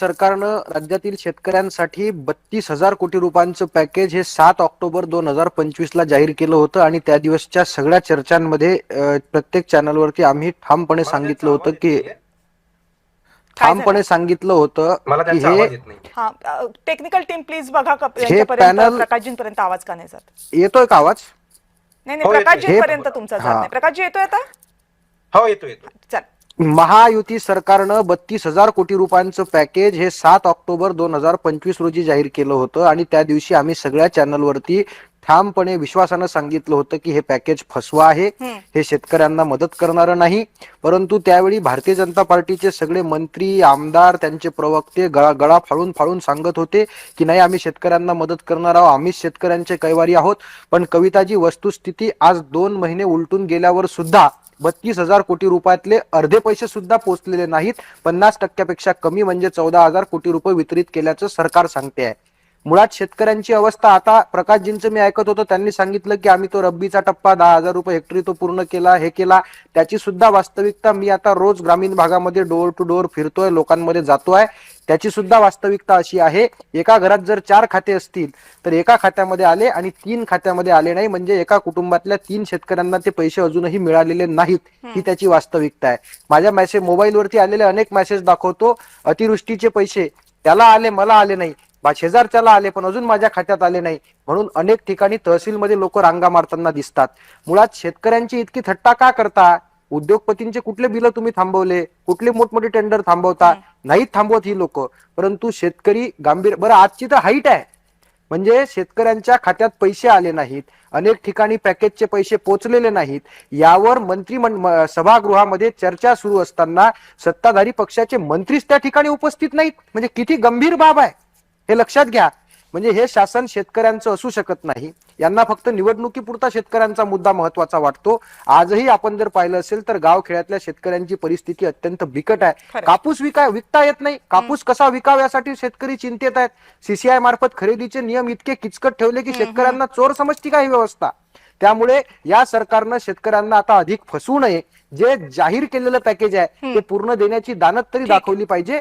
सरकारनं राज्यातील शेतकऱ्यांसाठी 32,000 कोटी रुपयांचं पॅकेज हे 7 ऑक्टोबर 2025 ला जाहीर केलं होतं आणि त्या दिवसच्या सगळ्या चर्चांमध्ये प्रत्येक चॅनलवरती आम्ही ठामपणे सांगितलं होतं की हे टेक्निकल टीम प्लीज बघा हे पॅनल प्रकाशजींपर्यंत आवाज का नाही जात? येतोय का आवाज? नाही प्रकाशजींपर्यंत तुमचा जात नाही. प्रकाशजी येतोय आता? हो येतोय. चल. महायुती सरकारनं 32,000 कोटी रुपयांचं पॅकेज हे 7 ऑक्टोबर 2025 रोजी जाहीर केलं होतं आणि त्या दिवशी आम्ही सगळ्या चॅनलवरती ठामपणे विश्वासानं सांगितलं होतं की हे पॅकेज फसवा आहे, हे शेतकऱ्यांना मदत करणारं नाही. परंतु त्यावेळी भारतीय जनता पार्टीचे सगळे मंत्री, आमदार, त्यांचे प्रवक्ते गळा फाळून फाळून सांगत होते की नाही, आम्ही शेतकऱ्यांना मदत करणार आहोत, आम्हीच शेतकऱ्यांचे कैवारी आहोत. पण कविताजी, वस्तुस्थिती आज 2 महिने उलटून गेल्यावर सुद्धा 32,000 कोटी रुपयातले अर्धे पैसे सुद्धा पोहोचलेले नाहीत. 50% कमी म्हणजे 14,000 कोटी रुपये वितरित केल्याचं सरकार सांगते आहे. मुळात शेतकऱ्यांची अवस्था आता प्रकाशजींचं मी ऐकत होतो, त्यांनी सांगितलं की आम्ही तो रब्बीचा टप्पा 10,000 रुपये हेक्टरी तो पूर्ण केला, हे केला. त्याची सुद्धा वास्तविकता मी आता रोज ग्रामीण भागामध्ये डोर टू डोर फिरतोय, लोकांमध्ये जातोय. त्याची सुद्धा वास्तविकता अशी आहे, एका घरात जर 4 खाते असतील तर एका खात्यामध्ये आले आणि 3 खात्यामध्ये आले नाही, म्हणजे एका कुटुंबातल्या 3 शेतकऱ्यांना ते पैसे अजूनही मिळालेले नाहीत. ही त्याची वास्तविकता आहे. माझ्या मोबाईलवरती आलेले अनेक मेसेज दाखवतो, अतिवृष्टीचे पैसे त्याला आले, मला आले नाही, शेजारच्याला आले पण अजून माझ्या खात्यात आले नाही. म्हणून अनेक ठिकाणी तहसीलमध्ये लोक रांगा मारताना दिसतात. मुळात शेतकऱ्यांची इतकी थट्टा का करता? उद्योगपतींचे कुठले बिल तुम्ही थांबवले? कुठले मोठमोठे टेंडर थांबवता? नाहीत थांबवत ही लोक. परंतु शेतकरी गांभीर, बरं आजची तर हाईट आहे, म्हणजे शेतकऱ्यांच्या खात्यात पैसे आले नाहीत, अनेक ठिकाणी पॅकेजचे पैसे पोचलेले नाहीत. यावर सभागृहामध्ये चर्चा सुरू असताना सत्ताधारी पक्षाचे मंत्रीच त्या ठिकाणी उपस्थित नाहीत, म्हणजे किती गंभीर बाब आहे हे लक्षात घ्या. म्हणजे हे शासन शेतकऱ्यांचं असू शकत नाही. यांना फक्त निवडणुकीपुरता शेतकऱ्यांचा मुद्दा महत्वाचा वाटतो. आजही आपण जर पाहिलं असेल तर गावखेड्यातल्या शेतकऱ्यांची परिस्थिती अत्यंत बिकट आहे. कापूस विकता येत नाही, कापूस कसा विकावा यासाठी शेतकरी चिंतेत आहेत. सीसीआय मार्फत खरेदीचे नियम इतके किचकट ठेवले की शेतकऱ्यांना चोर समजती का ही व्यवस्था? त्यामुळे या सरकारनं शेतकऱ्यांना आता अधिक फसवू नये. जे जाहीर केलेलं पॅकेज आहे ते पूर्ण देण्याची दानत तरी दाखवली पाहिजे.